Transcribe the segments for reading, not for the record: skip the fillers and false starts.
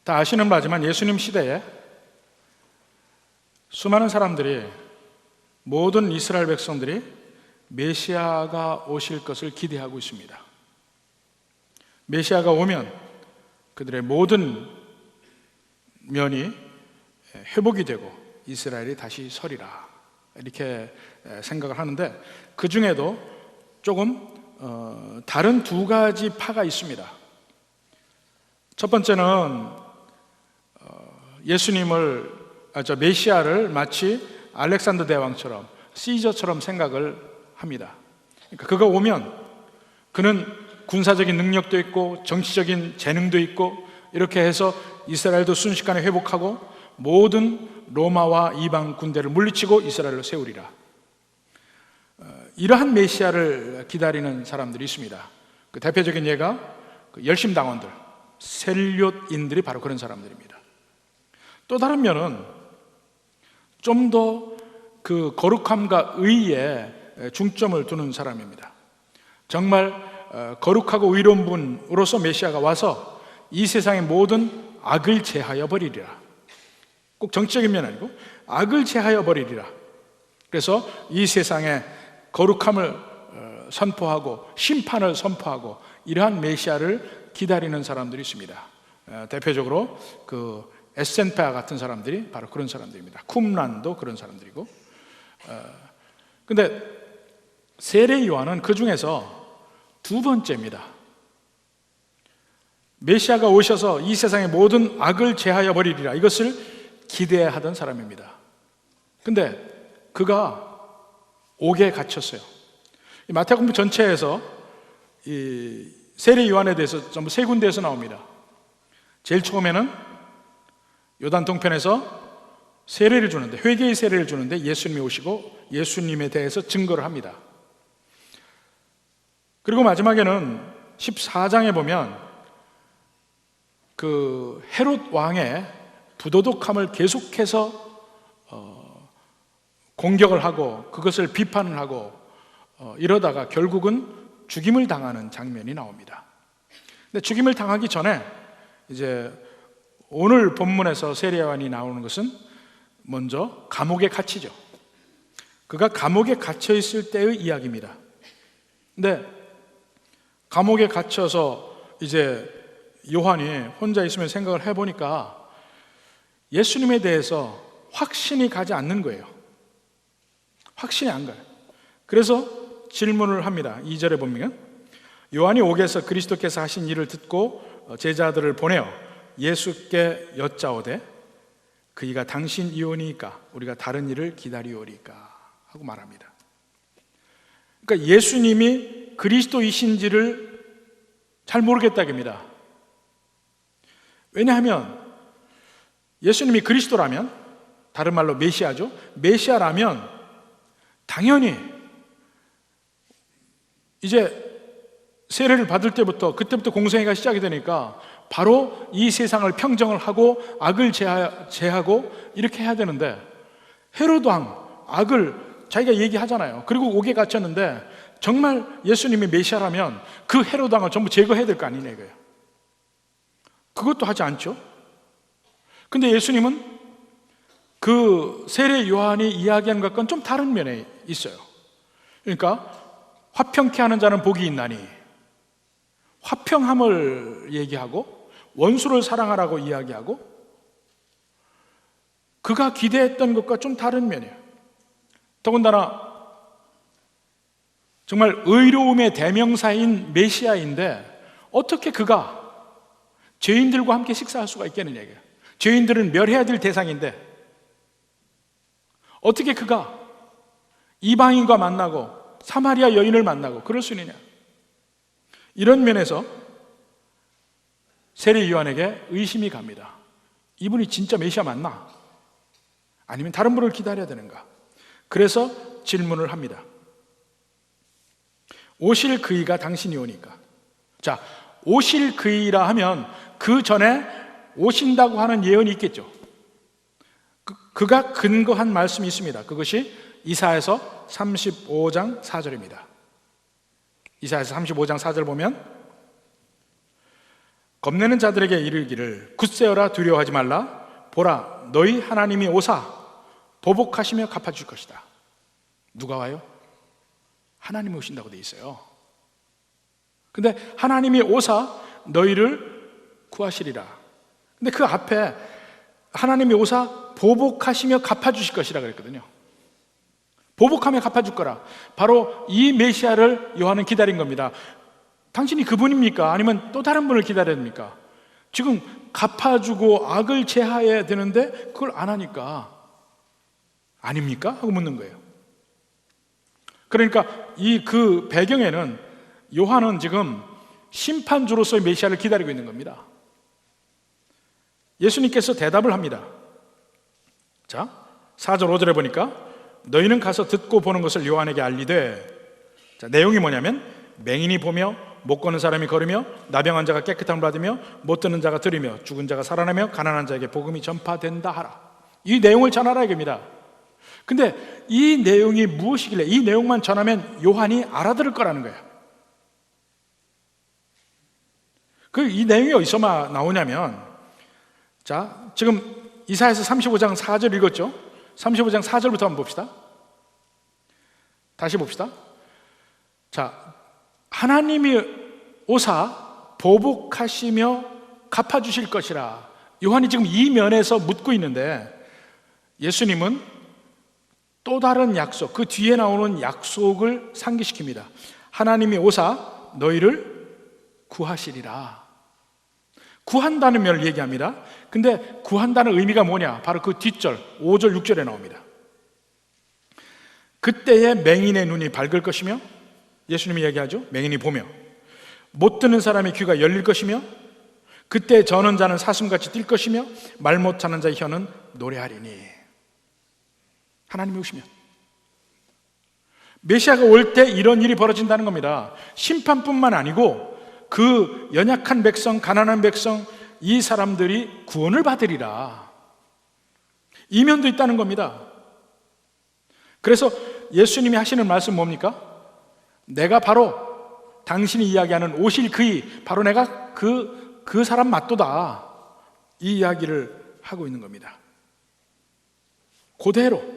다 아시는 바지만 예수님 시대에 수많은 사람들이, 모든 이스라엘 백성들이 메시아가 오실 것을 기대하고 있습니다. 메시아가 오면 그들의 모든 면이 회복이 되고 이스라엘이 다시 서리라, 이렇게 생각을 하는데, 그 중에도 조금 다른 두 가지 파가 있습니다. 첫 번째는 메시아를 마치 알렉산더 대왕처럼, 시저처럼 생각을 합니다. 그러니까 그가 오면 그는 군사적인 능력도 있고 정치적인 재능도 있고 이렇게 해서 이스라엘도 순식간에 회복하고 모든 로마와 이방 군대를 물리치고 이스라엘로 세우리라. 이러한 메시아를 기다리는 사람들이 있습니다. 그 대표적인 예가 열심당원들, 셀롯인들이 바로 그런 사람들입니다. 또 다른 면은 좀 더 그 거룩함과 의에 중점을 두는 사람입니다. 정말 거룩하고 의로운 분으로서 메시아가 와서 이 세상의 모든 악을 제하여 버리리라. 꼭 정치적인 면 아니고 악을 제하여 버리리라. 그래서 이 세상에 거룩함을 선포하고 심판을 선포하고 이러한 메시아를 기다리는 사람들이 있습니다. 대표적으로 그 에센페아 같은 사람들이 바로 그런 사람들입니다. 쿰란도 그런 사람들이고. 근데 세례 요한은 그 중에서 두 번째입니다. 메시아가 오셔서 이 세상의 모든 악을 제하여 버리리라, 이것을 기대하던 사람입니다. 근데 그가 옥에 갇혔어요. 마태복음 전체에서 이 세례 요한에 대해서 전부 세 군데에서 나옵니다. 제일 처음에는 요단 동편에서 세례를 주는데, 회개의 세례를 주는데 예수님이 오시고 예수님에 대해서 증거를 합니다. 그리고 마지막에는 14장에 보면 그 헤롯 왕의 부도덕함을 계속해서 공격을 하고 그것을 비판을 하고 이러다가 결국은 죽임을 당하는 장면이 나옵니다. 근데 죽임을 당하기 전에 이제 오늘 본문에서 세례 요한이 나오는 것은 먼저 감옥에 갇히죠. 그가 감옥에 갇혀 있을 때의 이야기입니다. 근데 감옥에 갇혀서 이제 요한이 혼자 있으면 생각을 해보니까 예수님에 대해서 확신이 가지 않는 거예요. 확신이 안 가요. 그래서 질문을 합니다. 2절에 보면 요한이 옥에서 그리스도께서 하신 일을 듣고 제자들을 보내어 예수께 여짜오되 그이가 당신이오니까 우리가 다른 일을 기다리오리까 하고 말합니다. 그러니까 예수님이 그리스도이신지를 잘 모르겠다입니다. 왜냐하면 예수님이 그리스도라면, 다른 말로 메시아죠. 메시아라면 당연히 이제 세례를 받을 때부터, 그때부터 공생애가 시작이 되니까 바로 이 세상을 평정을 하고 악을 제하고 이렇게 해야 되는데, 헤롯 왕 악을 자기가 얘기하잖아요. 그리고 옥에 갇혔는데 정말 예수님이 메시아라면 그 헤롯 왕을 전부 제거해야 될 거 아니냐 이거예요. 그것도 하지 않죠. 근데 예수님은 그 세례 요한이 이야기하는 것과는 좀 다른 면에 있어요. 그러니까 화평케 하는 자는 복이 있나니, 화평함을 얘기하고 원수를 사랑하라고 이야기하고, 그가 기대했던 것과 좀 다른 면이에요. 더군다나 정말 의로움의 대명사인 메시아인데 어떻게 그가 죄인들과 함께 식사할 수가 있겠느냐 이거예요. 죄인들은 멸해야 될 대상인데 어떻게 그가 이방인과 만나고 사마리아 여인을 만나고 그럴 수 있느냐. 이런 면에서 세례 요한에게 의심이 갑니다. 이분이 진짜 메시아 맞나? 아니면 다른 분을 기다려야 되는가? 그래서 질문을 합니다. 오실 그이가 당신이 오니까. 자, 오실 그이라 하면 그 전에 오신다고 하는 예언이 있겠죠. 그가 근거한 말씀이 있습니다. 그것이 이사야서 35장 4절입니다. 이사야서 35장 4절 보면 겁내는 자들에게 이르기를 굳세어라 두려워하지 말라. 보라 너희 하나님이 오사 보복하시며 갚아줄 것이다. 누가 와요? 하나님이 오신다고 돼 있어요. 근데 하나님이 오사 너희를 구하시리라. 근데 그 앞에 하나님이 오사 보복하시며 갚아주실 것이라 그랬거든요. 보복하며 갚아줄 거라. 바로 이 메시아를 요한은 기다린 겁니다. 당신이 그분입니까? 아니면 또 다른 분을 기다려야 됩니까? 지금 갚아주고 악을 제하해야 되는데 그걸 안 하니까 아닙니까? 하고 묻는 거예요. 그러니까 그 배경에는 요한은 지금 심판주로서의 메시아를 기다리고 있는 겁니다. 예수님께서 대답을 합니다. 자, 4절 5절에 보니까 너희는 가서 듣고 보는 것을 요한에게 알리되, 자, 내용이 뭐냐면 맹인이 보며 못 걷는 사람이 걸으며 나병한 자가 깨끗함을 받으며 못 듣는 자가 들으며 죽은 자가 살아나며 가난한 자에게 복음이 전파된다 하라. 이 내용을 전하라 이겁니다. 근데 이 내용이 무엇이길래 이 내용만 전하면 요한이 알아들을 거라는 거예요. 이 내용이 어디서 나오냐면, 자, 지금 이사야서 35장 4절 읽었죠? 35장 4절부터 한번 봅시다. 다시 봅시다. 자, 하나님이 오사 보복하시며 갚아주실 것이라. 요한이 지금 이 면에서 묻고 있는데, 예수님은 또 다른 약속, 그 뒤에 나오는 약속을 상기시킵니다. 하나님이 오사 너희를 구하시리라. 구한다는 면을 얘기합니다. 근데 구한다는 의미가 뭐냐? 바로 그 뒷절 5절 6절에 나옵니다. 그때에 맹인의 눈이 밝을 것이며, 예수님이 얘기하죠. 맹인이 보며 못 듣는 사람의 귀가 열릴 것이며, 그때 저는 자는 사슴같이 뛸 것이며 말 못하는 자의 혀는 노래하리니. 하나님이 오시면 메시아가 올 때 이런 일이 벌어진다는 겁니다. 심판뿐만 아니고 그 연약한 백성, 가난한 백성, 이 사람들이 구원을 받으리라. 이면도 있다는 겁니다. 그래서 예수님이 하시는 말씀 뭡니까? 내가 바로 당신이 이야기하는 오실 그이, 바로 내가 그 사람 맞도다. 이 이야기를 하고 있는 겁니다. 그대로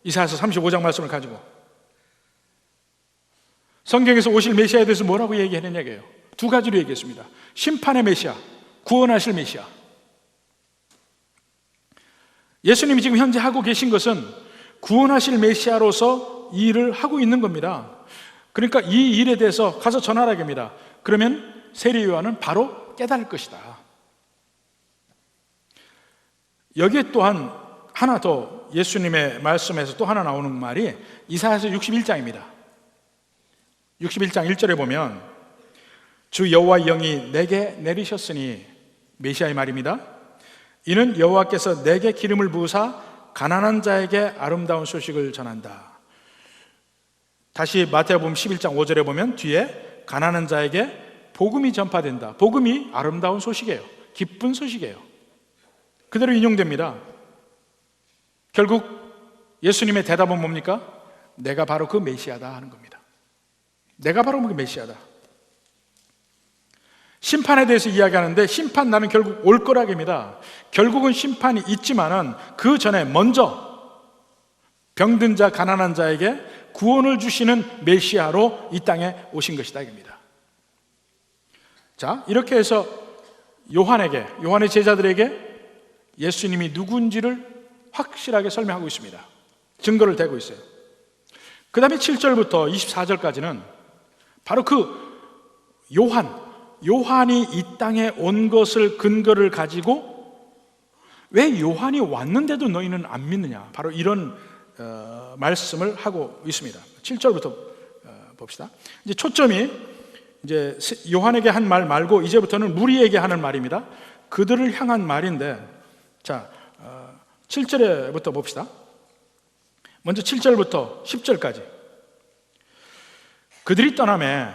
이사야서 35장 말씀을 가지고 성경에서 오실 메시아에 대해서 뭐라고 얘기했느냐고요. 두 가지로 얘기했습니다. 심판의 메시아, 구원하실 메시아. 예수님이 지금 현재 하고 계신 것은 구원하실 메시아로서 이 일을 하고 있는 겁니다. 그러니까 이 일에 대해서 가서 전하라 합니다. 그러면 세례 요한은 바로 깨달을 것이다. 여기에 또한 하나 더 예수님의 말씀에서 또 하나 나오는 말이 이사야서 61장입니다. 61장 1절에 보면 주 여호와의 영이 내게 내리셨으니, 메시아의 말입니다. 이는 여호와께서 내게 기름을 부으사 가난한 자에게 아름다운 소식을 전한다. 다시 마태복음 11장 5절에 보면 뒤에 가난한 자에게 복음이 전파된다. 복음이 아름다운 소식이에요. 기쁜 소식이에요. 그대로 인용됩니다. 결국 예수님의 대답은 뭡니까? 내가 바로 그 메시아다 하는 겁니다. 내가 바로 그 메시아다. 심판에 대해서 이야기하는데 심판 나는 결국 올 거라입니다. 결국은 심판이 있지만은 그 전에 먼저 병든 자, 가난한 자에게 구원을 주시는 메시아로 이 땅에 오신 것이다 이겁니다. 자, 이렇게 해서 요한의 제자들에게 예수님이 누군지를 확실하게 설명하고 있습니다. 증거를 대고 있어요. 그 다음에 7절부터 24절까지는 바로 그 요한이 이 땅에 온 것을 근거를 가지고 왜 요한이 왔는데도 너희는 안 믿느냐, 바로 이런 말씀을 하고 있습니다. 7절부터 봅시다. 이제 초점이 이제 요한에게 한 말 말고 이제부터는 무리에게 하는 말입니다. 그들을 향한 말인데, 자, 7절부터 봅시다. 먼저 7절부터 10절까지. 그들이 떠나매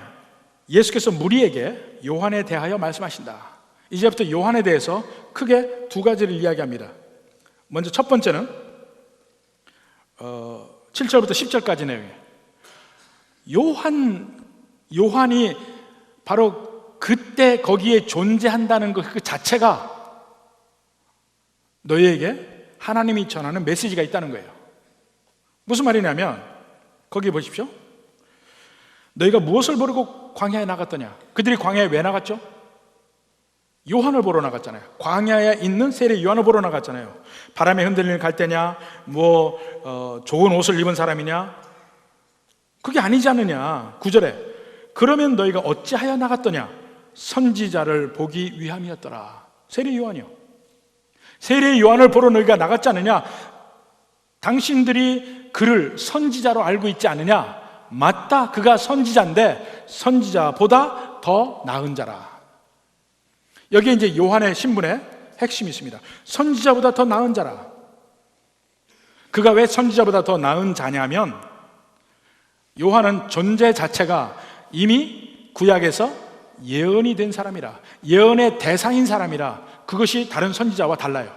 예수께서 무리에게 요한에 대하여 말씀하신다. 이제부터 요한에 대해서 크게 두 가지를 이야기합니다. 먼저 첫 번째는 7절부터 10절까지 내용이에요. 요한이 바로 그때 거기에 존재한다는 것 그 자체가 너희에게 하나님이 전하는 메시지가 있다는 거예요. 무슨 말이냐면 거기 보십시오. 너희가 무엇을 모르고 광야에 나갔더냐? 그들이 광야에 왜 나갔죠? 요한을 보러 나갔잖아요. 광야에 있는 세례 요한을 보러 나갔잖아요. 바람에 흔들리는 갈대냐, 좋은 옷을 입은 사람이냐? 그게 아니지 않느냐. 9절에 그러면 너희가 어찌하여 나갔더냐? 선지자를 보기 위함이었더라. 세례 요한이요. 세례 요한을 보러 너희가 나갔지 않느냐? 당신들이 그를 선지자로 알고 있지 않느냐? 맞다, 그가 선지자인데 선지자보다 더 나은 자라. 여기에 이제 요한의 신분의 핵심이 있습니다. 선지자보다 더 나은 자라. 그가 왜 선지자보다 더 나은 자냐면 요한은 존재 자체가 이미 구약에서 예언이 된 사람이라, 예언의 대상인 사람이라, 그것이 다른 선지자와 달라요.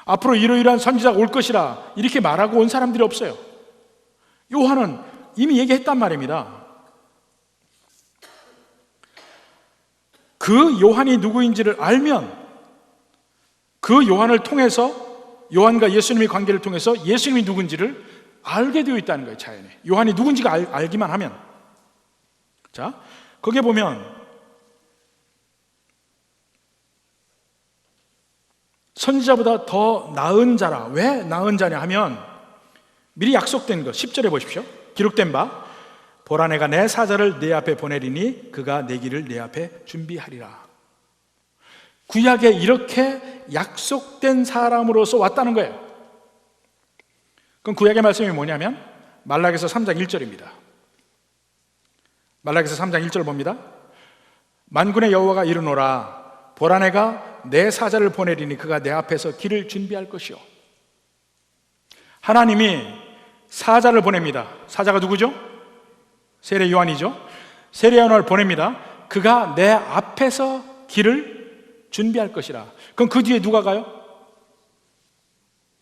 앞으로 이러이러한 선지자가 올 것이라 이렇게 말하고 온 사람들이 없어요. 요한은 이미 얘기했단 말입니다. 그 요한이 누구인지를 알면 그 요한을 통해서, 요한과 예수님의 관계를 통해서 예수님이 누군지를 알게 되어 있다는 거예요. 자연에 요한이 누군지가 알기만 하면. 자, 거기에 보면 선지자보다 더 나은 자라. 왜 나은 자냐 하면 미리 약속된 것 10절에 보십시오. 기록된 바 보라 내가 내 사자를 내 앞에 보내리니 그가 내 길을 내 앞에 준비하리라. 구약에 이렇게 약속된 사람으로서 왔다는 거예요. 그럼 구약의 말씀이 뭐냐면 말라기서 3장 1절입니다. 말라기서 3장 1절 봅니다. 만군의 여호와가 이르노라 보라 내가 내 사자를 보내리니 그가 내 앞에서 길을 준비할 것이요. 하나님이 사자를 보냅니다. 사자가 누구죠? 세례 요한이죠. 세례 요한을 보냅니다. 그가 내 앞에서 길을 준비할 것이라. 그럼 그 뒤에 누가 가요?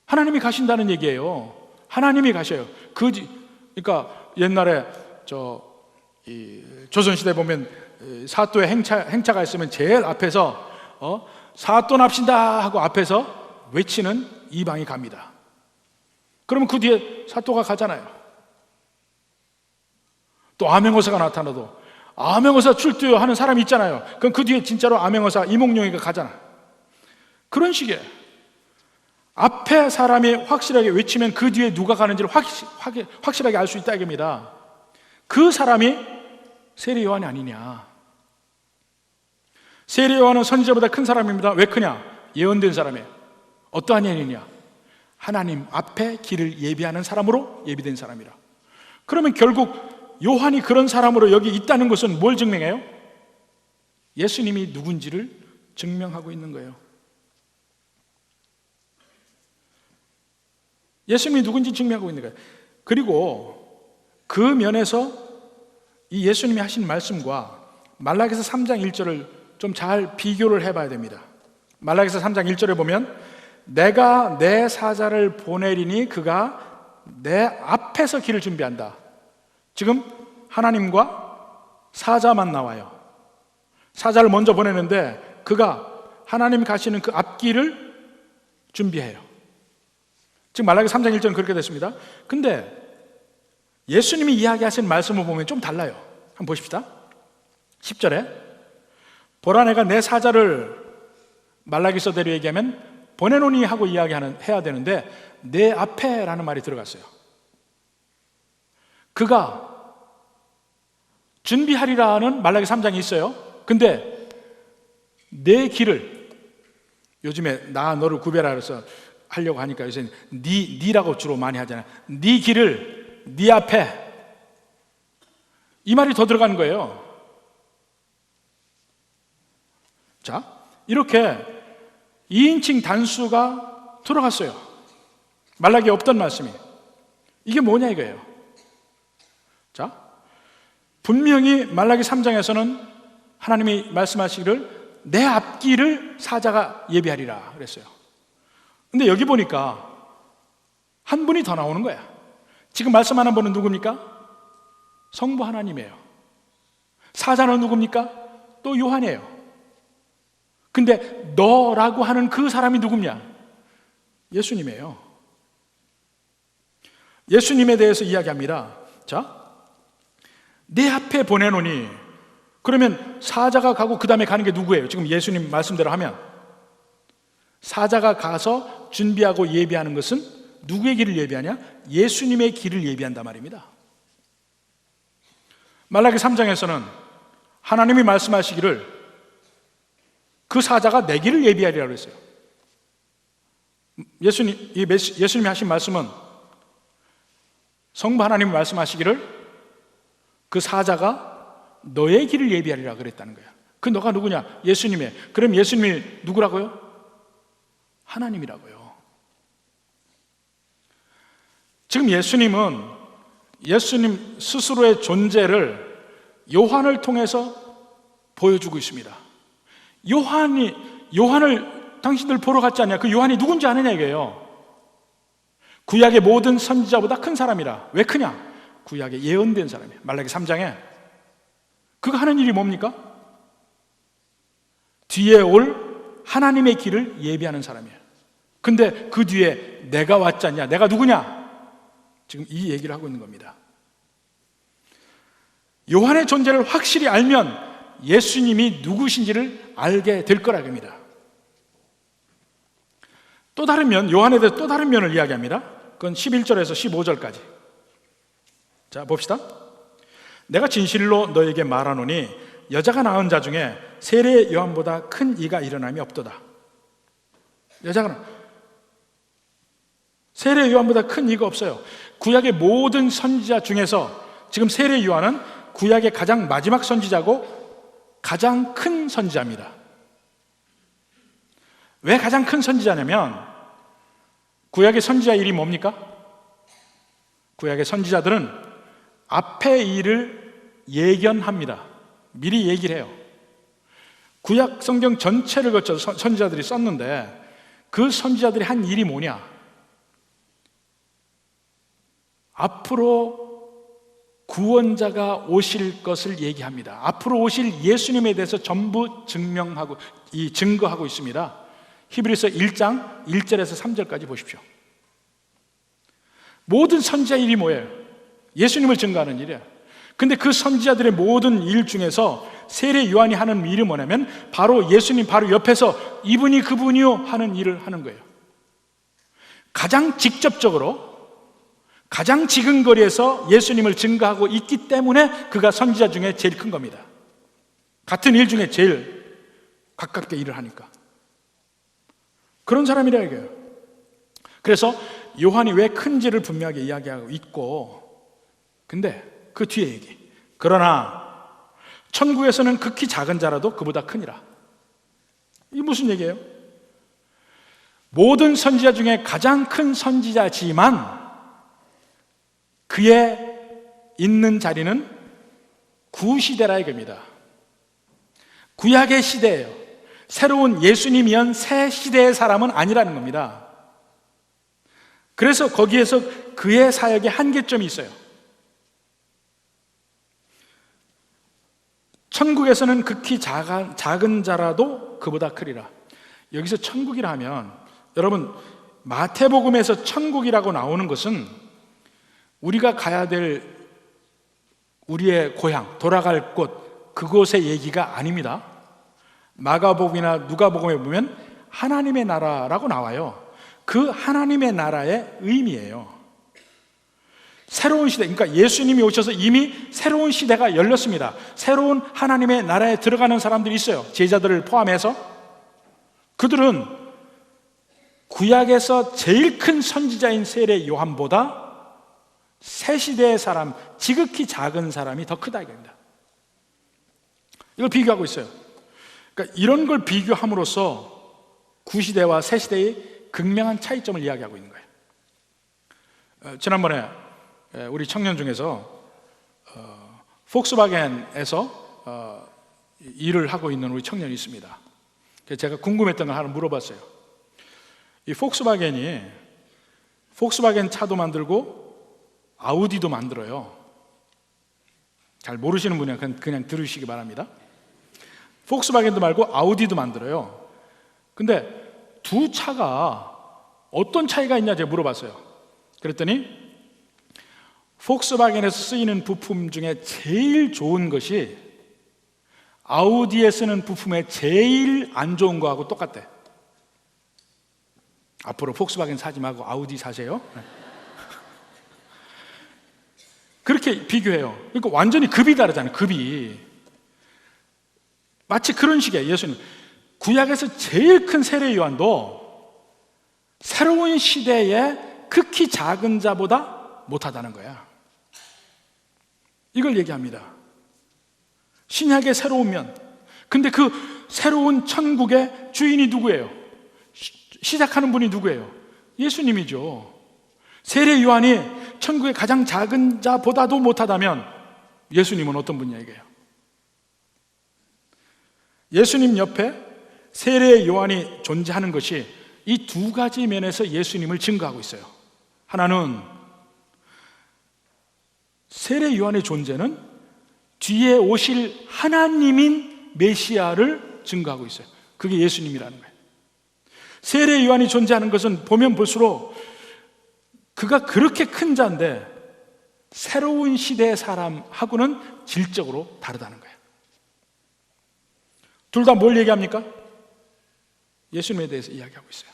하나님이 가신다는 얘기예요. 하나님이 가셔요. 그러니까 옛날에 조선시대 보면 사또의 행차가 있으면 제일 앞에서 사또 납신다 하고 앞에서 외치는 이방이 갑니다. 그러면 그 뒤에 사또가 가잖아요. 또 암행어사가 나타나도 암행어사 출두요 하는 사람이 있잖아요. 그럼 그 뒤에 진짜로 암행어사 이몽룡이가 가잖아. 그런 식이에요. 앞에 사람이 확실하게 외치면 그 뒤에 누가 가는지를 확실하게 알 수 있다 이겁니다. 그 사람이 세례 요한이 아니냐. 세례 요한은 선지자보다 큰 사람입니다. 왜 크냐? 예언된 사람이에요. 어떠한 예언이냐? 하나님 앞에 길을 예비하는 사람으로 예비된 사람이라. 그러면 결국 요한이 그런 사람으로 여기 있다는 것은 뭘 증명해요? 예수님이 누군지를 증명하고 있는 거예요. 예수님이 누군지 증명하고 있는 거예요. 그리고 그 면에서 이 예수님이 하신 말씀과 말라기서 3장 1절을 좀 잘 비교를 해봐야 됩니다. 말라기서 3장 1절에 보면 내가 내 사자를 보내리니 그가 내 앞에서 길을 준비한다. 지금 하나님과 사자만 나와요. 사자를 먼저 보내는데 그가 하나님이 가시는 그 앞길을 준비해요. 지금 말라기 3장 1절은 그렇게 됐습니다. 근데 예수님이 이야기하신 말씀을 보면 좀 달라요. 한번 보십시다. 10절에 보라 내가 내 사자를 말라기서대로 얘기하면 보내노니 하고 해야 되는데 내 앞에 라는 말이 들어갔어요. 그가 준비하리라는 말라기 3장이 있어요. 근데 내 길을, 요즘에 나 너를 구별하라 해서 하려고 하니까 요새 니라고 주로 많이 하잖아요. 네 길을 네 앞에, 이 말이 더 들어가는 거예요. 자, 이렇게 2인칭 단수가 들어갔어요. 말라기에 없던 말씀이. 이게 뭐냐 이거예요. 자, 분명히 말라기 3장에서는 하나님이 말씀하시기를 내 앞길을 사자가 예비하리라 그랬어요. 근데 여기 보니까 한 분이 더 나오는 거야. 지금 말씀하는 분은 누굽니까? 성부 하나님이에요. 사자는 누굽니까? 또 요한이에요. 근데 너라고 하는 그 사람이 누굽냐? 예수님이에요. 예수님에 대해서 이야기합니다. 자, 내 앞에 보내노니, 그러면 사자가 가고 그 다음에 가는 게 누구예요? 지금 예수님 말씀대로 하면 사자가 가서 준비하고 예비하는 것은 누구의 길을 예비하냐? 예수님의 길을 예비한단 말입니다. 말라기 3장에서는 하나님이 말씀하시기를 그 사자가 내 길을 예비하리라고 했어요. 예수님이 하신 말씀은 성부 하나님이 말씀하시기를 그 사자가 너의 길을 예비하리라 그랬다는 거야. 그 너가 누구냐? 예수님의. 그럼 예수님이 누구라고요? 하나님이라고요. 지금 예수님은 예수님 스스로의 존재를 요한을 통해서 보여주고 있습니다. 요한을 당신들 보러 갔지 않냐? 그 요한이 누군지 아느냐 이거예요. 구약의 모든 선지자보다 큰 사람이라. 왜 크냐? 구약에 예언된 사람이에요. 말라기 3장에 그가 하는 일이 뭡니까? 뒤에 올 하나님의 길을 예비하는 사람이에요. 근데 그 뒤에 내가 왔지 않냐? 내가 누구냐? 지금 이 얘기를 하고 있는 겁니다. 요한의 존재를 확실히 알면 예수님이 누구신지를 알게 될 거라고 합니다. 또 다른 면, 요한에 대해서 또 다른 면을 이야기합니다. 그건 11절에서 15절까지. 자, 봅시다. 내가 진실로 너에게 말하노니 여자가 낳은 자 중에 세례 요한보다 큰 이가 일어남이 없도다. 세례 요한보다 큰 이가 없어요. 구약의 모든 선지자 중에서 지금 세례 요한은 구약의 가장 마지막 선지자고 가장 큰 선지자입니다. 왜 가장 큰 선지자냐면 구약의 선지자 일이 뭡니까? 구약의 선지자들은 앞의 일을 예견합니다. 미리 얘기를 해요. 구약 성경 전체를 거쳐서 선지자들이 썼는데 그 선지자들이 한 일이 뭐냐? 앞으로 구원자가 오실 것을 얘기합니다. 앞으로 오실 예수님에 대해서 전부 증거하고 있습니다. 히브리서 1장 1절에서 3절까지 보십시오. 모든 선지자 일이 뭐예요? 예수님을 증거하는 일이에요. 근데 그 선지자들의 모든 일 중에서 세례 요한이 하는 일이 뭐냐면 바로 예수님 바로 옆에서 이분이 그분이요 하는 일을 하는 거예요. 가장 직접적으로 가장 지근거리에서 예수님을 증거하고 있기 때문에 그가 선지자 중에 제일 큰 겁니다. 같은 일 중에 제일 가깝게 일을 하니까 그런 사람이라 이거예요. 그래서 요한이 왜 큰지를 분명하게 이야기하고 있고, 근데 그 뒤에 얘기, 그러나 천국에서는 극히 작은 자라도 그보다 크니라. 이게 무슨 얘기예요? 모든 선지자 중에 가장 큰 선지자지만 그의 있는 자리는 구시대라 이겁니다. 구약의 시대예요. 새로운 예수님이연 새 시대의 사람은 아니라는 겁니다. 그래서 거기에서 그의 사역의 한계점이 있어요. 천국에서는 극히 작은 자라도 그보다 크리라. 여기서 천국이라 하면 여러분 마태복음에서 천국이라고 나오는 것은 우리가 가야 될 우리의 고향, 돌아갈 곳, 그곳의 얘기가 아닙니다. 마가복음이나 누가복음에 보면 하나님의 나라라고 나와요. 그 하나님의 나라의 의미예요. 새로운 시대, 그러니까 예수님이 오셔서 이미 새로운 시대가 열렸습니다. 새로운 하나님의 나라에 들어가는 사람들이 있어요. 제자들을 포함해서. 그들은 구약에서 제일 큰 선지자인 세례 요한보다 새 시대의 사람, 지극히 작은 사람이 더 크다 이겁니다. 이걸 비교하고 있어요. 그러니까 이런 걸 비교함으로써 구시대와 새 시대의 극명한 차이점을 이야기하고 있는 거예요. 지난번에 우리 청년 중에서 폭스바겐에서 일을 하고 있는 우리 청년이 있습니다. 제가 궁금했던 걸 하나 물어봤어요. 이 폭스바겐이 폭스바겐 차도 만들고 아우디도 만들어요. 잘 모르시는 분은 그냥 들으시기 바랍니다. 폭스바겐도 말고 아우디도 만들어요. 근데 두 차가 어떤 차이가 있냐 제가 물어봤어요. 그랬더니 폭스바겐에서 쓰이는 부품 중에 제일 좋은 것이 아우디에 쓰는 부품에 제일 안 좋은 거하고 똑같대. 앞으로 폭스바겐 사지 말고 아우디 사세요. 그렇게 비교해요. 그러니까 완전히 급이 다르잖아요. 급이. 마치 그런 식이에요. 예수님 구약에서 제일 큰 세례 요한도 새로운 시대에 극히 작은 자보다 못하다는 거야. 이걸 얘기합니다. 신약의 새로운 면. 근데 그 새로운 천국의 주인이 누구예요? 시작하는 분이 누구예요? 예수님이죠. 세례 요한이 천국의 가장 작은 자보다도 못하다면 예수님은 어떤 분이냐 이게요. 예수님 옆에 세례 요한이 존재하는 것이 이 두 가지 면에서 예수님을 증거하고 있어요. 하나는 세례 요한의 존재는 뒤에 오실 하나님인 메시아를 증거하고 있어요. 그게 예수님이라는 거예요. 세례 요한이 존재하는 것은 보면 볼수록 그가 그렇게 큰 자인데 새로운 시대의 사람하고는 질적으로 다르다는 거예요. 둘 다 뭘 얘기합니까? 예수님에 대해서 이야기하고 있어요.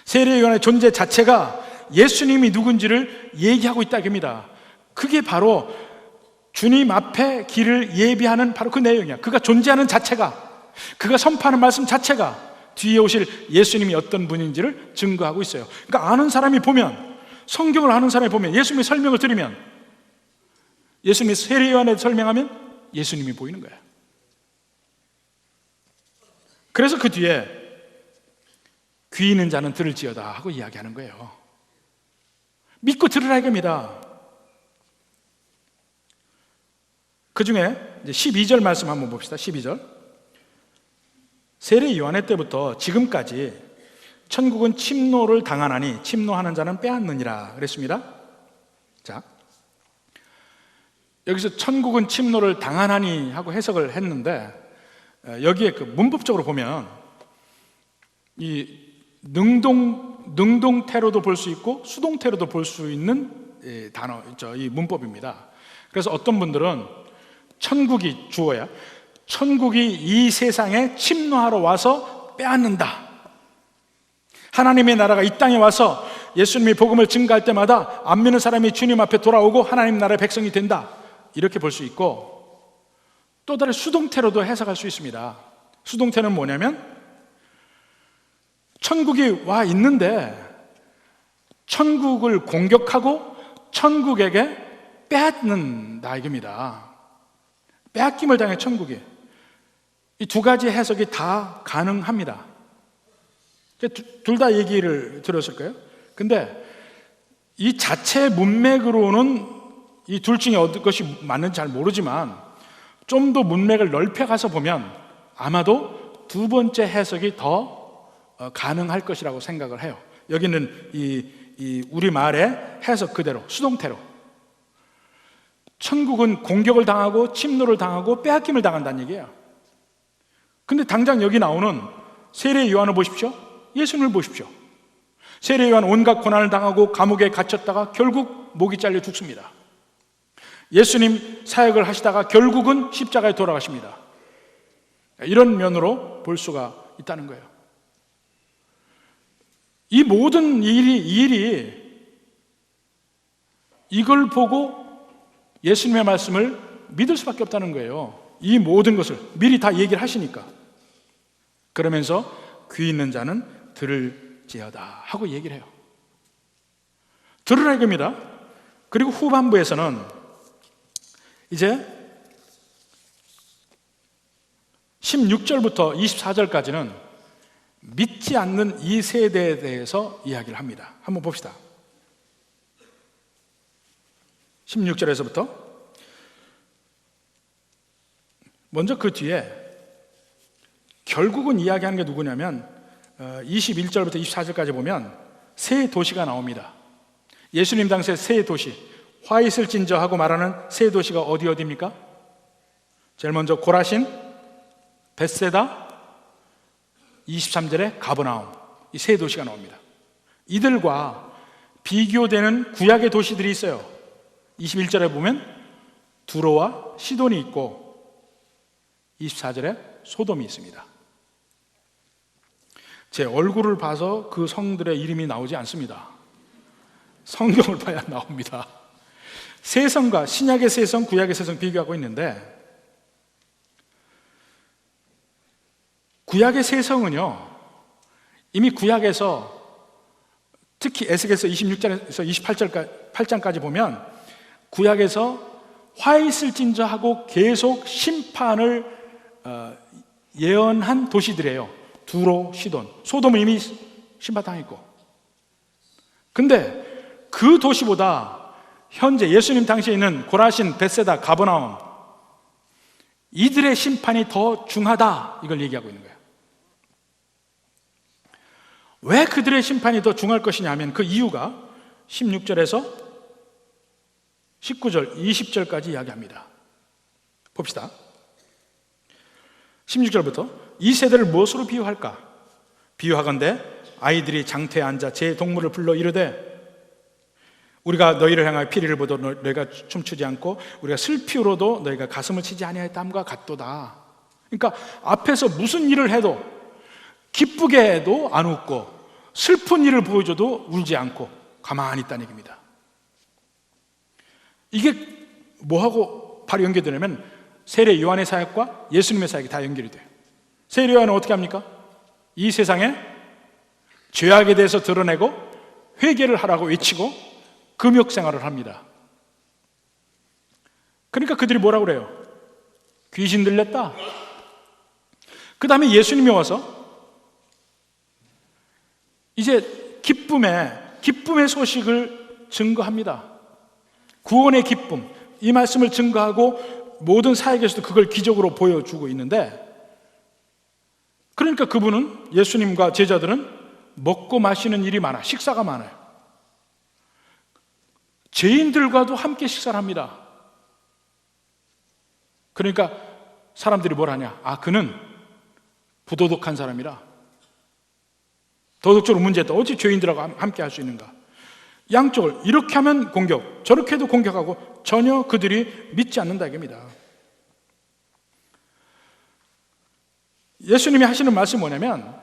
세례 요한의 존재 자체가 예수님이 누군지를 얘기하고 있다 합니다. 그게 바로 주님 앞에 길을 예비하는 바로 그 내용이야. 그가 존재하는 자체가, 그가 선포하는 말씀 자체가 뒤에 오실 예수님이 어떤 분인지를 증거하고 있어요. 그러니까 아는 사람이 보면, 성경을 아는 사람이 보면, 예수님의 설명을 들으면, 예수님이 세례 요한에 설명하면 예수님이 보이는 거야. 그래서 그 뒤에 귀 있는 자는 들을지어다 하고 이야기하는 거예요. 믿고 들으라 이겁니다. 그 중에 12절 말씀 한번 봅시다. 12절. 세례 요한의 때부터 지금까지 천국은 침노를 당하나니 침노하는 자는 빼앗느니라 그랬습니다. 자, 여기서 천국은 침노를 당하나니 하고 해석을 했는데, 여기에 그 문법적으로 보면 이 능동태로도 볼 수 있고 수동태로도 볼 수 있는 단어, 이 문법입니다. 그래서 어떤 분들은 천국이 주어야, 천국이 이 세상에 침노하러 와서 빼앗는다. 하나님의 나라가 이 땅에 와서 예수님이 복음을 증거할 때마다 안 믿는 사람이 주님 앞에 돌아오고 하나님 나라의 백성이 된다. 이렇게 볼 수 있고, 또 다른 수동태로도 해석할 수 있습니다. 수동태는 뭐냐면 천국이 와 있는데 천국을 공격하고 천국에게 빼앗는다 이겁니다. 빼앗김을 당해 천국이. 이 두 가지 해석이 다 가능합니다. 둘 다 얘기를 들었을 거예요. 근데 이 자체 문맥으로는 이 둘 중에 어떤 것이 맞는지 잘 모르지만 좀 더 문맥을 넓혀가서 보면 아마도 두 번째 해석이 더 가능할 것이라고 생각을 해요. 여기는 이 우리말의 해석 그대로 수동태로 천국은 공격을 당하고 침노를 당하고 빼앗김을 당한다는 얘기예요. 근데 당장 여기 나오는 세례 요한을 보십시오. 예수님을 보십시오. 세례 요한 온갖 고난을 당하고 감옥에 갇혔다가 결국 목이 잘려 죽습니다. 예수님 사역을 하시다가 결국은 십자가에 돌아가십니다. 이런 면으로 볼 수가 있다는 거예요. 이 모든 일이 이걸 보고 예수님의 말씀을 믿을 수밖에 없다는 거예요. 이 모든 것을 미리 다 얘기를 하시니까. 그러면서 귀 있는 자는 들을지어다 하고 얘기를 해요. 들으라 이겁니다. 그리고 후반부에서는 이제 16절부터 24절까지는 믿지 않는 이 세대에 대해서 이야기를 합니다. 한번 봅시다. 16절에서부터 먼저 그 뒤에 결국은 이야기하는 게 누구냐면 21절부터 24절까지 보면 세 도시가 나옵니다. 예수님 당시의 세 도시, 화 있을진저 하고 말하는 세 도시가 어디입니까? 제일 먼저 고라신, 벳세다, 23절에 가버나움, 이 세 도시가 나옵니다. 이들과 비교되는 구약의 도시들이 있어요. 21절에 보면 두로와 시돈이 있고 24절에 소돔이 있습니다. 제 얼굴을 봐서 그 성들의 이름이 나오지 않습니다. 성경을 봐야 나옵니다. 세 성과 신약의 세 성, 구약의 세 성 비교하고 있는데, 구약의 세 성은요, 이미 구약에서 특히 에스겔서 26절에서 28장까지 보면 구약에서 화 있을진저 하고 계속 심판을 예언한 도시들이에요. 두로, 시돈, 소돔은 이미 심판당했고, 근데 그 도시보다 현재 예수님 당시에 있는 고라신, 벳세다, 가버나움, 이들의 심판이 더 중하다, 이걸 얘기하고 있는 거예요. 왜 그들의 심판이 더 중할 것이냐면 그 이유가 16절에서 19절, 20절까지 이야기합니다. 봅시다. 16절부터 이 세대를 무엇으로 비유할까? 비유하건대 아이들이 장터에 앉아 제 동물을 불러 이르되 우리가 너희를 향하여 피리를 보도 너희가 춤추지 않고 우리가 슬피우로도 너희가 가슴을 치지 아니하였다함과 같도다. 그러니까 앞에서 무슨 일을 해도 기쁘게 해도 안 웃고 슬픈 일을 보여줘도 울지 않고 가만히 있다는 얘기입니다. 이게 뭐하고 바로 연결되냐면 세례 요한의 사역과 예수님의 사역이 다 연결이 돼요. 세례 요한은 어떻게 합니까? 이 세상에 죄악에 대해서 드러내고 회개를 하라고 외치고 금욕 생활을 합니다. 그러니까 그들이 뭐라고 그래요? 귀신 들렸다. 그 다음에 예수님이 와서 이제 기쁨의 소식을 증거합니다. 구원의 기쁨, 이 말씀을 증거하고 모든 사역에서도 그걸 기적으로 보여주고 있는데, 그러니까 그분은, 예수님과 제자들은 먹고 마시는 일이 많아, 식사가 많아요. 죄인들과도 함께 식사를 합니다. 그러니까 사람들이 뭘 하냐? 아, 그는 부도덕한 사람이라, 도덕적으로 문제다. 어찌 죄인들하고 함께 할 수 있는가? 양쪽을 이렇게 하면 공격, 저렇게 해도 공격하고 전혀 그들이 믿지 않는다 이겁니다. 예수님이 하시는 말씀이 뭐냐면,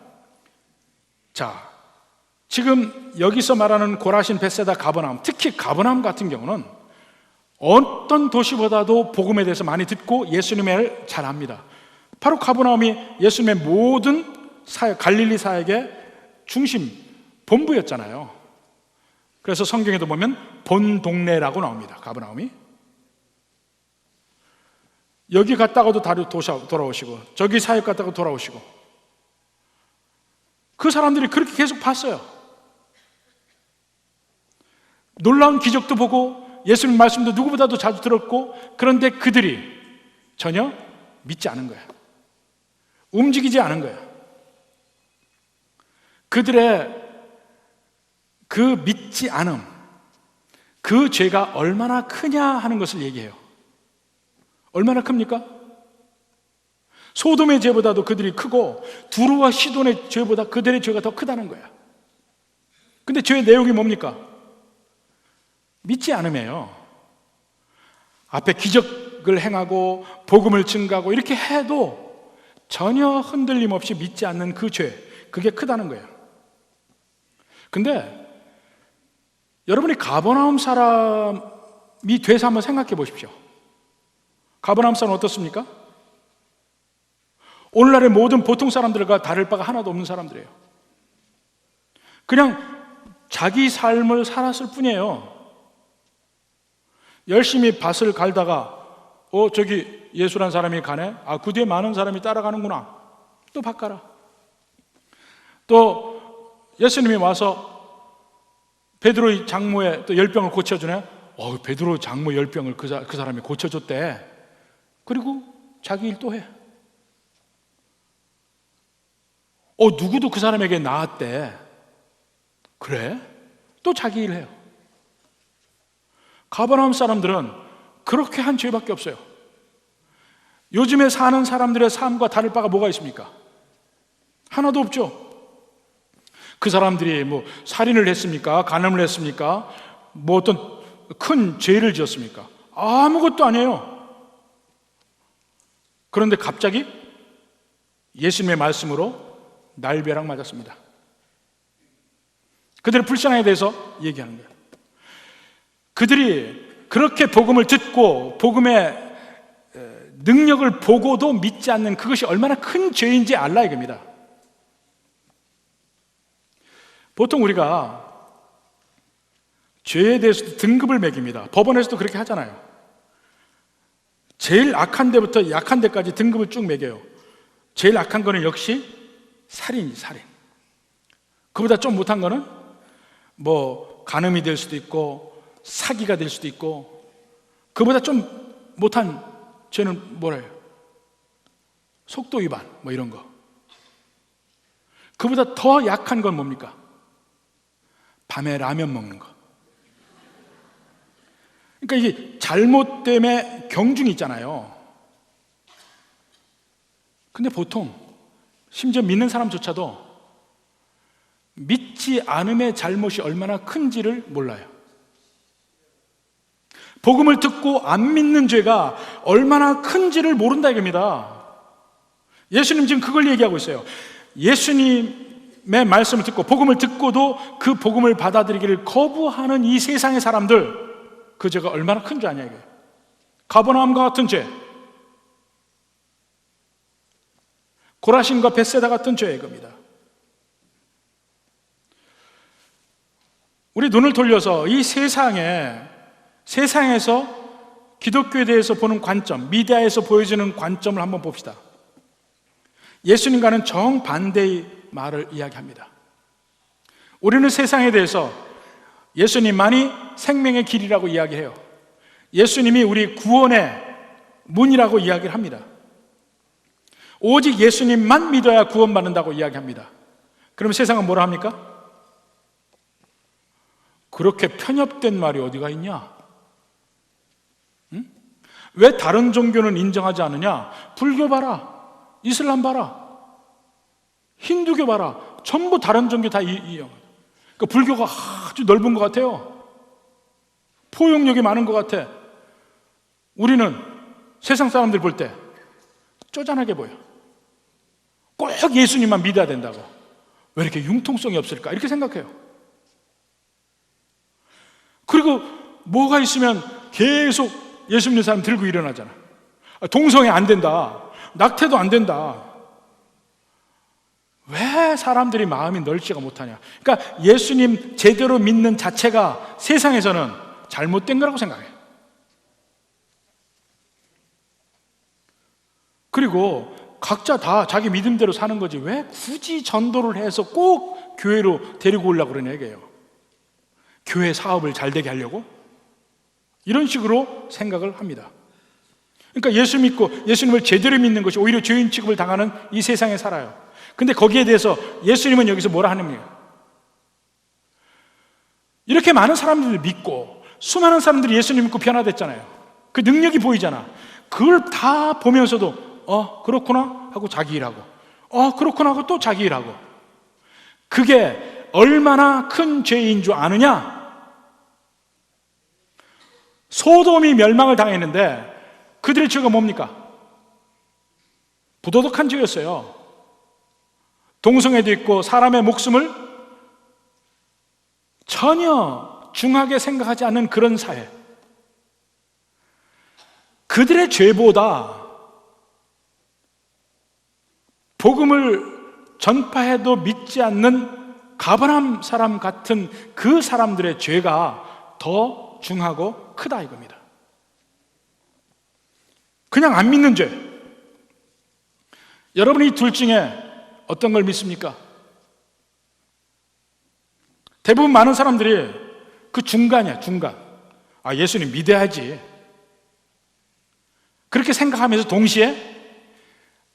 자, 지금 여기서 말하는 고라신, 벳세다, 가버나움, 특히 가버나움 같은 경우는 어떤 도시보다도 복음에 대해서 많이 듣고 예수님의 일을 잘 압니다. 바로 가버나움이 예수님의 모든 사역, 갈릴리 사역의 중심, 본부였잖아요. 그래서 성경에도 보면 본 동네라고 나옵니다. 가버나움이. 여기 갔다가도 돌아오시고 저기 사역 갔다가 돌아오시고, 그 사람들이 그렇게 계속 봤어요. 놀라운 기적도 보고 예수님 말씀도 누구보다도 자주 들었고, 그런데 그들이 전혀 믿지 않은 거야. 움직이지 않은 거야. 그들의 그 믿지 않음, 그 죄가 얼마나 크냐 하는 것을 얘기해요. 얼마나 큽니까? 소돔의 죄보다도 그들이 크고 두루와 시돈의 죄보다 그들의 죄가 더 크다는 거야. 근데 죄의 내용이 뭡니까? 믿지 않음이에요. 앞에 기적을 행하고 복음을 증가하고 이렇게 해도 전혀 흔들림 없이 믿지 않는 그 죄, 그게 크다는 거예요. 근데 여러분이 가버나움 사람이 돼서 한번 생각해 보십시오. 가버나움 사람은 어떻습니까? 오늘날의 모든 보통 사람들과 다를 바가 하나도 없는 사람들이에요. 그냥 자기 삶을 살았을 뿐이에요. 열심히 밭을 갈다가 저기 예수란 사람이 가네? 아, 그 뒤에 많은 사람이 따라가는구나. 또 밭 가라. 또 예수님이 와서 베드로의 장모의 또 열병을 고쳐주네? 베드로 장모 열병을 그 사람이 고쳐줬대. 그리고 자기 일 또 해. 누구도 그 사람에게 나았대. 그래? 또 자기 일 해요. 가버나움 사람들은 그렇게 한 죄밖에 없어요. 요즘에 사는 사람들의 삶과 다를 바가 뭐가 있습니까? 하나도 없죠. 그 사람들이 뭐 살인을 했습니까? 간음을 했습니까? 뭐 어떤 큰 죄를 지었습니까? 아무것도 아니에요. 그런데 갑자기 예수님의 말씀으로 날벼락 맞았습니다. 그들의 불신앙에 대해서 얘기하는 거예요. 그들이 그렇게 복음을 듣고 복음의 능력을 보고도 믿지 않는 그것이 얼마나 큰 죄인지 알라 이겁니다. 보통 우리가 죄에 대해서도 등급을 매깁니다. 법원에서도 그렇게 하잖아요. 제일 악한 데부터 약한 데까지 등급을 쭉 매겨요. 제일 악한 거는 역시 살인이지, 살인. 그보다 좀 못한 거는 뭐 간음이 될 수도 있고 사기가 될 수도 있고, 그보다 좀 못한 죄는 뭐래요? 속도 위반 뭐 이런 거. 그보다 더 약한 건 뭡니까? 밤에 라면 먹는 거. 그러니까 이게 잘못됨의 경중이 있잖아요. 근데 보통 심지어 믿는 사람조차도 믿지 않음의 잘못이 얼마나 큰지를 몰라요. 복음을 듣고 안 믿는 죄가 얼마나 큰지를 모른다 이겁니다. 예수님 지금 그걸 얘기하고 있어요. 예수님의 말씀을 듣고 복음을 듣고도 그 복음을 받아들이기를 거부하는 이 세상의 사람들, 그 죄가 얼마나 큰 죄 아니야 이게. 가버나움과 같은 죄, 고라신과 벳세다 같은 죄 이겁니다. 우리 눈을 돌려서 이 세상에서 기독교에 대해서 보는 관점, 미디어에서 보여주는 관점을 한번 봅시다. 예수님과는 정반대의 말을 이야기합니다. 우리는 세상에 대해서 예수님만이 생명의 길이라고 이야기해요. 예수님이 우리 구원의 문이라고 이야기를 합니다. 오직 예수님만 믿어야 구원받는다고 이야기합니다. 그럼 세상은 뭐라 합니까? 그렇게 편협된 말이 어디가 있냐? 응? 왜 다른 종교는 인정하지 않느냐? 불교 봐라, 이슬람 봐라, 힌두교 봐라, 전부 다른 종교 다 그러니까 불교가 아주 넓은 것 같아요. 포용력이 많은 것 같아. 우리는 세상 사람들 볼 때 쪼잔하게 보여. 꼭 예수님만 믿어야 된다고. 왜 이렇게 융통성이 없을까? 이렇게 생각해요. 그리고 뭐가 있으면 계속 예수 믿는 사람 들고 일어나잖아. 동성애 안 된다, 낙태도 안 된다. 왜 사람들이 마음이 넓지가 못하냐? 그러니까 예수님 제대로 믿는 자체가 세상에서는 잘못된 거라고 생각해요. 그리고 각자 다 자기 믿음대로 사는 거지 왜 굳이 전도를 해서 꼭 교회로 데리고 오려고 그러냐 이게요. 교회 사업을 잘 되게 하려고? 이런 식으로 생각을 합니다. 그러니까 예수 믿고 예수님을 제대로 믿는 것이 오히려 죄인 취급을 당하는 이 세상에 살아요. 근데 거기에 대해서 예수님은 여기서 뭐라 하는 거예요? 이렇게 많은 사람들을 믿고 수많은 사람들이 예수님 믿고 변화됐잖아요. 그 능력이 보이잖아. 그걸 다 보면서도 그렇구나 하고 자기 일하고, 그렇구나 하고 또 자기 일하고. 그게 얼마나 큰 죄인 줄 아느냐? 소돔이 멸망을 당했는데 그들의 죄가 뭡니까? 부도덕한 죄였어요. 동성애도 있고 사람의 목숨을 전혀 중하게 생각하지 않는 그런 사회. 그들의 죄보다 복음을 전파해도 믿지 않는 가버나움 사람 같은 그 사람들의 죄가 더 중하고 크다 이겁니다. 그냥 안 믿는 죄. 여러분이 이 둘 중에 어떤 걸 믿습니까? 대부분 많은 사람들이 그 중간이야, 중간. 예수님 믿어야지. 그렇게 생각하면서 동시에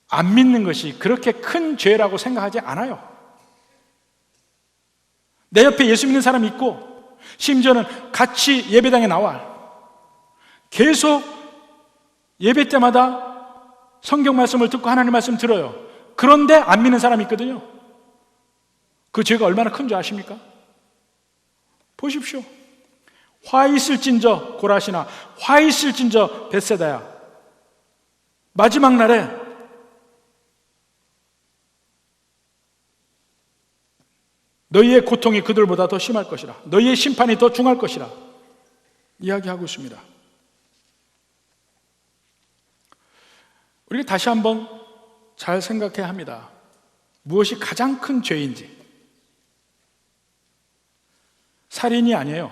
안 믿는 것이 그렇게 큰 죄라고 생각하지 않아요. 내 옆에 예수 믿는 사람이 있고 심지어는 같이 예배당에 나와 계속 예배 때마다 성경 말씀을 듣고 하나님 말씀 들어요. 그런데 안 믿는 사람이 있거든요. 그 죄가 얼마나 큰 줄 아십니까? 보십시오. 화 있을진저 고라시나, 화 있을진저 벳세다야. 마지막 날에 너희의 고통이 그들보다 더 심할 것이라, 너희의 심판이 더 중할 것이라 이야기하고 있습니다. 우리가 다시 한번 잘 생각해야 합니다. 무엇이 가장 큰 죄인지. 살인이 아니에요.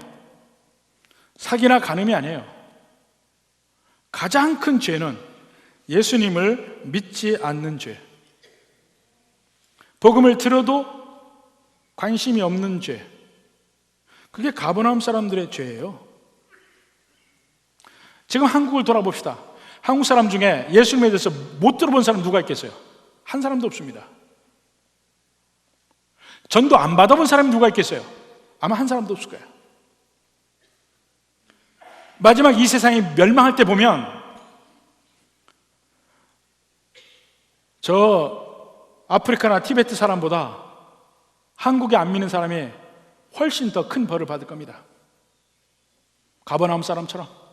사기나 간음이 아니에요. 가장 큰 죄는 예수님을 믿지 않는 죄. 복음을 들어도 관심이 없는 죄. 그게 가버나움 사람들의 죄예요. 지금 한국을 돌아봅시다. 한국 사람 중에 예수님에 대해서 못 들어본 사람 누가 있겠어요? 한 사람도 없습니다. 전도 안 받아본 사람이 누가 있겠어요? 아마 한 사람도 없을 거예요. 마지막 이 세상이 멸망할 때 보면 저 아프리카나 티베트 사람보다 한국에 안 믿는 사람이 훨씬 더 큰 벌을 받을 겁니다. 가버나움 사람처럼.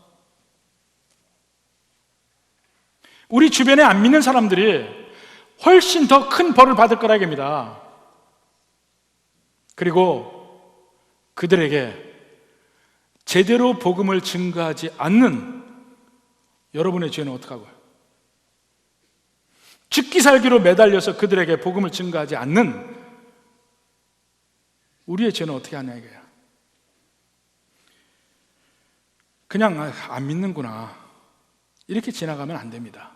우리 주변에 안 믿는 사람들이 훨씬 더 큰 벌을 받을 거라 이겁니다. 그리고 그들에게 제대로 복음을 증거하지 않는 여러분의 죄는 어떡하고요? 죽기 살기로 매달려서 그들에게 복음을 증거하지 않는 우리의 죄는 어떻게 하냐 이거예요. 그냥 안 믿는구나 이렇게 지나가면 안 됩니다.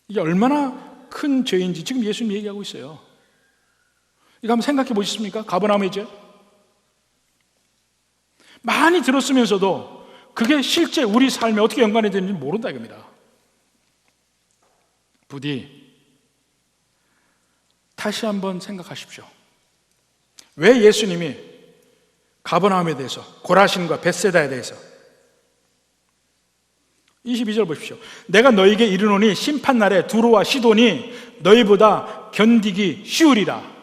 이게 얼마나 큰 죄인지 지금 예수님 얘기하고 있어요. 이거 한번 생각해 보셨습니까? 가버나움의 죄. 많이 들었으면서도 그게 실제 우리 삶에 어떻게 연관이 되는지 모른다 이겁니다. 부디 다시 한번 생각하십시오. 왜 예수님이 가버나움에 대해서, 고라신과 벳세다에 대해서 22절 보십시오. 내가 너에게 이르노니 심판날에 두로와 시돈이 너희보다 견디기 쉬우리라.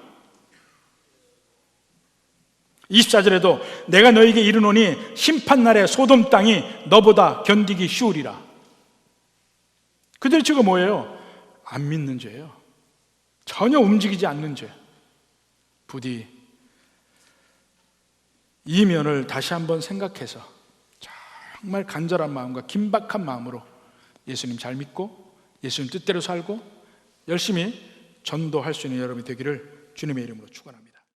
24절에도 내가 너에게 이르노니 심판날에 소돔 땅이 너보다 견디기 쉬우리라. 그들의 죄가 뭐예요? 안 믿는 죄예요. 전혀 움직이지 않는 죄. 부디 이 면을 다시 한번 생각해서 정말 간절한 마음과 긴박한 마음으로 예수님 잘 믿고 예수님 뜻대로 살고 열심히 전도할 수 있는 여러분이 되기를 주님의 이름으로 축원합니다.